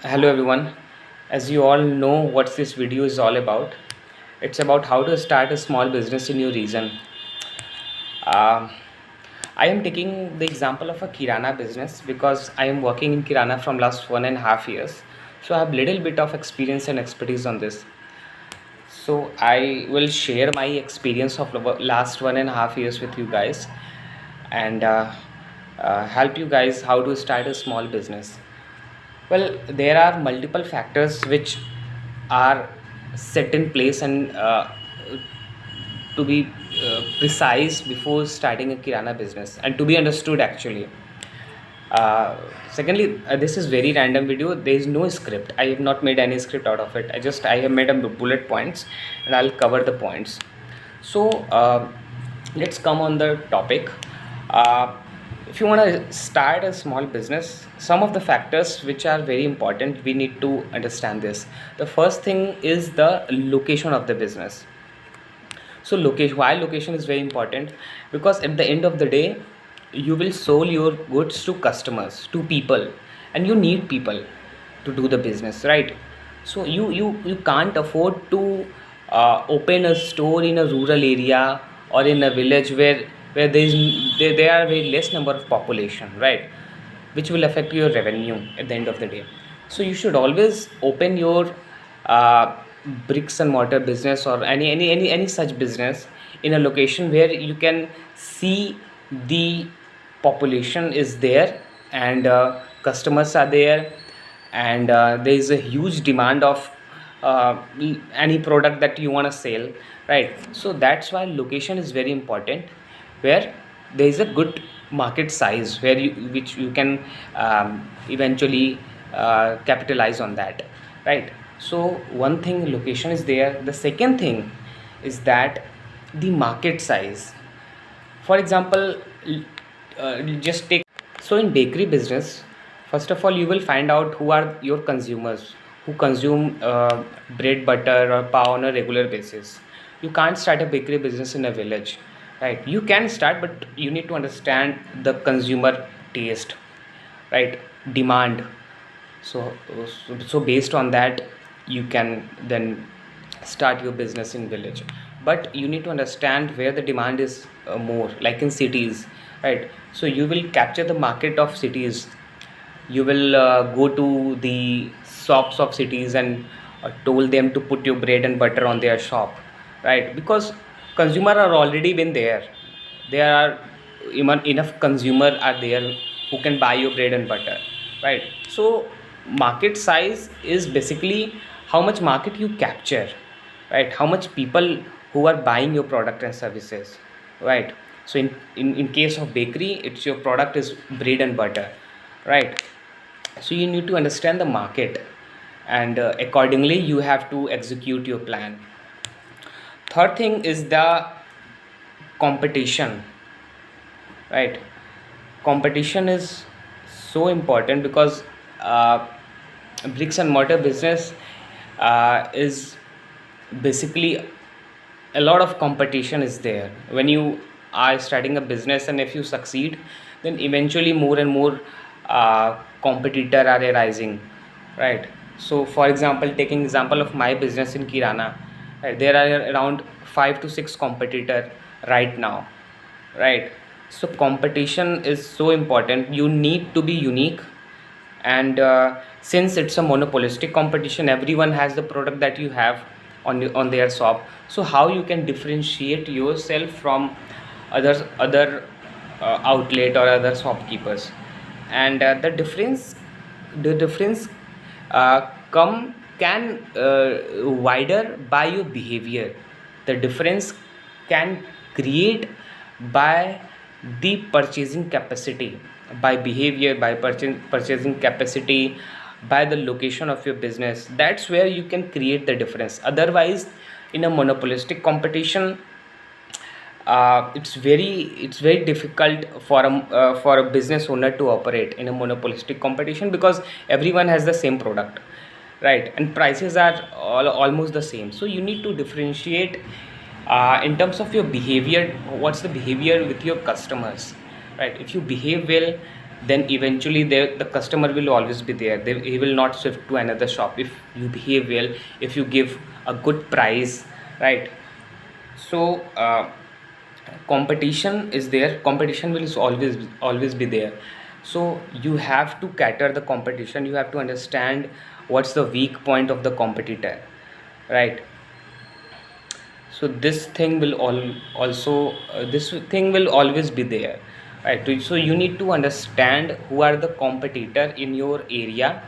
Hello everyone. As you all know what this video is all about, it's about how to start a small business in your region. Um, I am taking the example of a Kirana business because I am working in Kirana from last 1.5 years. So I have little bit of experience and expertise on this. So I will share my experience of the last 1.5 years with you guys and help you guys how to start a small business. Well, there are multiple factors which are set in place and to be precise before starting a kirana business and to be understood actually. Secondly, this is very random video. There is no script. I have not made any script out of it. I have made a bullet points and I'll cover the points. So let's come on the topic. Uh, if you want to start a small business, some of the factors which are very important, we need to understand this. The first thing is the location of the business. So location, why location is very important? Because at the end of the day, you will sell your goods to customers, to people, and you need people to do the business, right? So you can't afford to open a store in a rural area or in a village where there are very less number of population, right? Which will affect your revenue at the end of the day. So you should always open your uh, bricks and mortar business or any such business in a location where you can see the population is there and customers are there and there is a huge demand of any product that you want to sell, right? So that's why location is very important, where there is a good market size where which you can eventually capitalize on that, right? So one thing, location is there. The second thing is that the market size. For example, just take, so in bakery business, first of all you will find out who are your consumers who consume bread, butter or pav on a regular basis. You can't start a bakery business in a village, right? You can start, but you need to understand the consumer taste, right? Demand. So based on that, you can then start your business in village. But you need to understand where the demand is more, like in cities, right? So you will capture the market of cities. You will go to the shops of cities and told them to put your bread and butter on their shop, right? Because consumer are already been there. There are even enough consumer are there who can buy your bread and butter, right? So market size is basically how much market you capture, right? How much people who are buying your product and services, right? So in case of bakery, it's your product is bread and butter, right? So you need to understand the market and accordingly you have to execute your plan. Third thing is the competition, right? Competition is so important because uh, bricks and mortar business is basically a lot of competition is there when you are starting a business, and if you succeed, then eventually more and more competitor are arising, right? So for example, taking example of my business in kirana, right, there are around 5 to 6 competitor right now, right? So competition is so important. You need to be unique, and since it's a monopolistic competition, everyone has the product that you have on their shop. So how you can differentiate yourself from other outlet or other shopkeepers? And the difference come can wider by your behavior. The difference can create by the purchasing capacity, by behavior, by purchasing capacity, by the location of your business. That's where you can create the difference. Otherwise, in a monopolistic competition, it's very difficult for a business owner to operate in a monopolistic competition, because everyone has the same product, right? And prices are almost the same. So you need to differentiate in terms of your behavior. What's the behavior with your customers, right? If you behave well, then eventually the customer will always be there. He will not shift to another shop if you behave well, if you give a good price, right? So competition is there, competition will always be there. So you have to cater the competition, you have to understand what's the weak point of the competitor, right? So this thing will also this thing will always be there, right? So you need to understand who are the competitor in your area,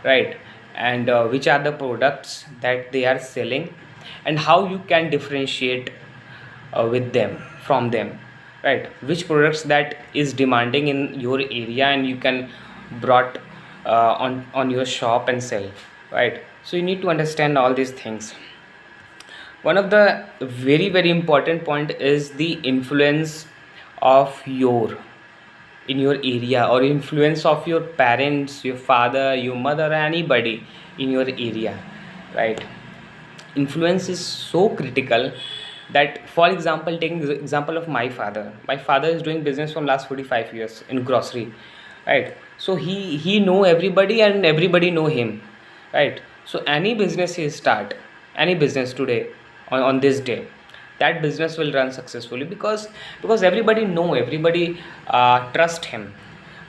right? And which are the products that they are selling, and how you can differentiate with them, from them, right? Which products that is demanding in your area and you can brought on your shop and sell, right? So you need to understand all these things. One of the very important point is the influence of your in your area, or influence of your parents, your father, your mother, anybody in your area, right? Influence is so critical that, for example, taking the example of my father is doing business from last 45 years in grocery, right? So he know everybody and everybody know him, right? So any business he start, any business today, on this day, that business will run successfully, because everybody know, everybody trust him,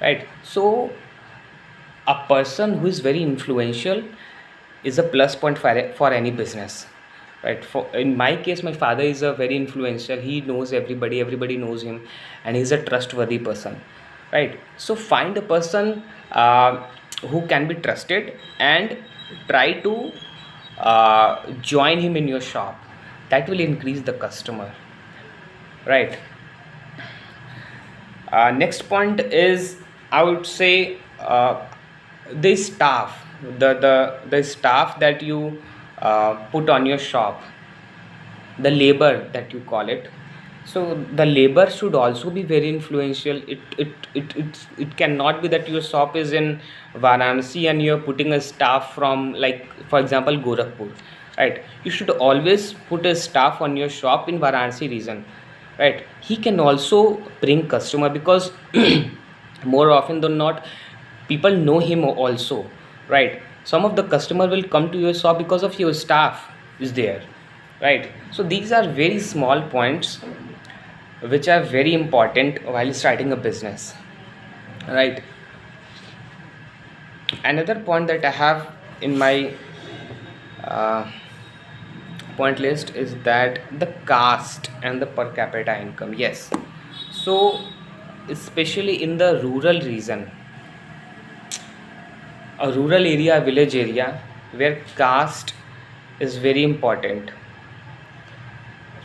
right? So a person who is very influential is a plus point for any business, right? For in my case, my father is a very influential, he knows everybody, everybody knows him, and he's a trustworthy person, right? So find a person who can be trusted, and try to join him in your shop. That will increase the customer, right? Next point is, I would say, the staff, the staff that you put on your shop, the labor that you call it. So the labor should also be very influential. It cannot be that your shop is in Varanasi and you're putting a staff from, like, for example, Gorakhpur, right? You should always put a staff on your shop in Varanasi region, right? He can also bring customer, because more often than not, people know him also, right? Some of the customer will come to your shop because of your staff is there, right? So these are very small points which are very important while starting a business, right? Another point that I have in my uh, point list is that the caste and the per capita income. Yes, so especially in the rural region, a rural area, village area, where caste is very important.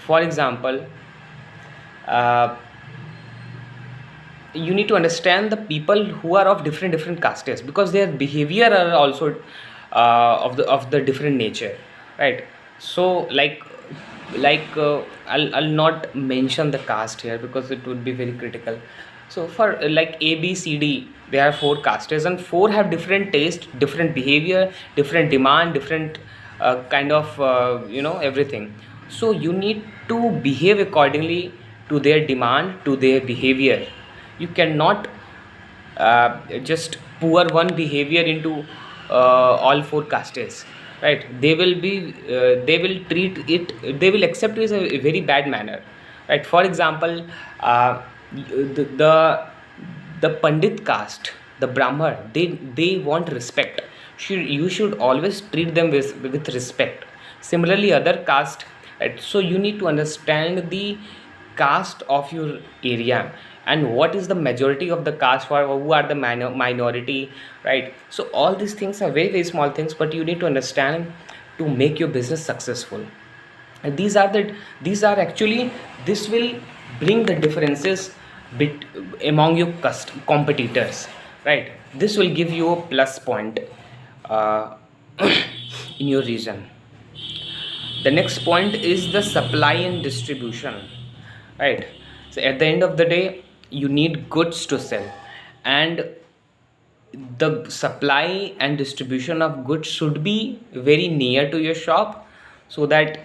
For example, uh, you need to understand the people who are of different castes, because their behavior are also of the different nature, right? So I'll not mention the caste here because it would be very critical. So for like A B C D, there are four castes, and four have different taste, different behavior, different demand, different kind of everything. So you need to behave accordingly to their demand, to their behavior. You cannot just pour one behavior into all four castes, right? They will treat it, they will accept it as a very bad manner, right? For example, the the pandit caste, the brahman, they want respect. You should always treat them with respect. Similarly, other caste, right? So you need to understand the caste of your area, and what is the majority of the caste, for who are the minority, right? So all these things are very small things, but you need to understand to make your business successful. And these are actually, this will bring the differences bit among your competitors, right? This will give you a plus point uh, in your region. The next point is the supply and distribution, right? So at the end of the day, you need goods to sell, and the supply and distribution of goods should be very near to your shop, so that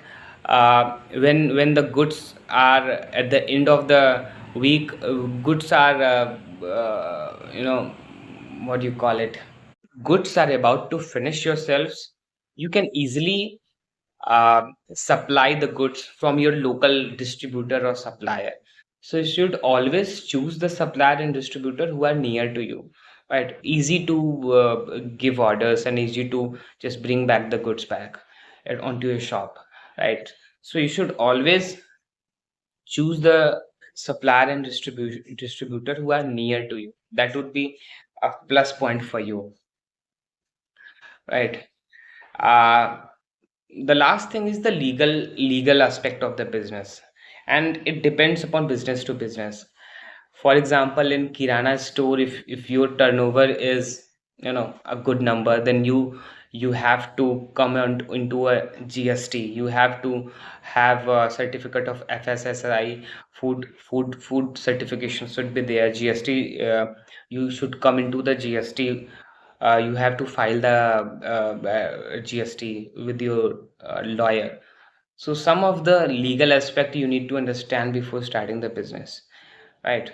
when the goods are at the end of the week, goods are what do you call it, goods are about to finish yourselves, you can easily supply the goods from your local distributor or supplier. So you should always choose the supplier and distributor who are near to you, right? Easy to give orders and easy to just bring back the goods back onto your shop, right? So you should always choose the supplier and distributor who are near to you. That would be a plus point for you, right? Uh, the last thing is the legal aspect of the business, and it depends upon business to business. For example, in kirana store, if your turnover is a good number, then you have to come into a GST. You have to have a certificate of FSSAI. Food certification should be there. GST, you should come into the GST. You have to file the GST with your lawyer. So some of the legal aspect you need to understand before starting the business, right?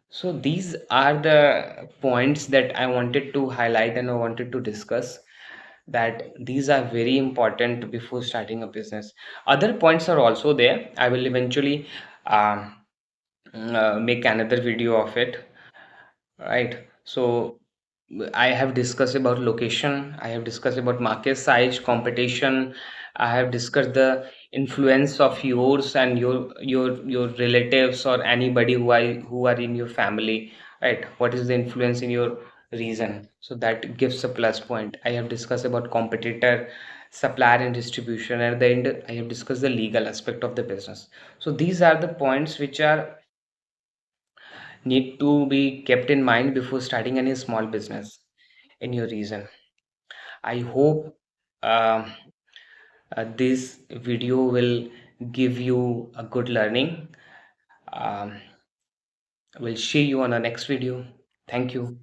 So these are the points that I wanted to highlight and I wanted to discuss, that these are very important before starting a business. Other points are also there. I will eventually um, make another video of it, right? So I have discussed about location, I have discussed about market size, competition, I have discussed the influence of yours and your relatives or anybody who are in your family, right? What is the influence in your region? So that gives a plus point. I have discussed about competitor, supplier and distribution. At the end, I have discussed the legal aspect of the business. So these are the points which are need to be kept in mind before starting any small business in your region. I hope um this video will give you a good learning. um, we'll see you on the next video. Thank you.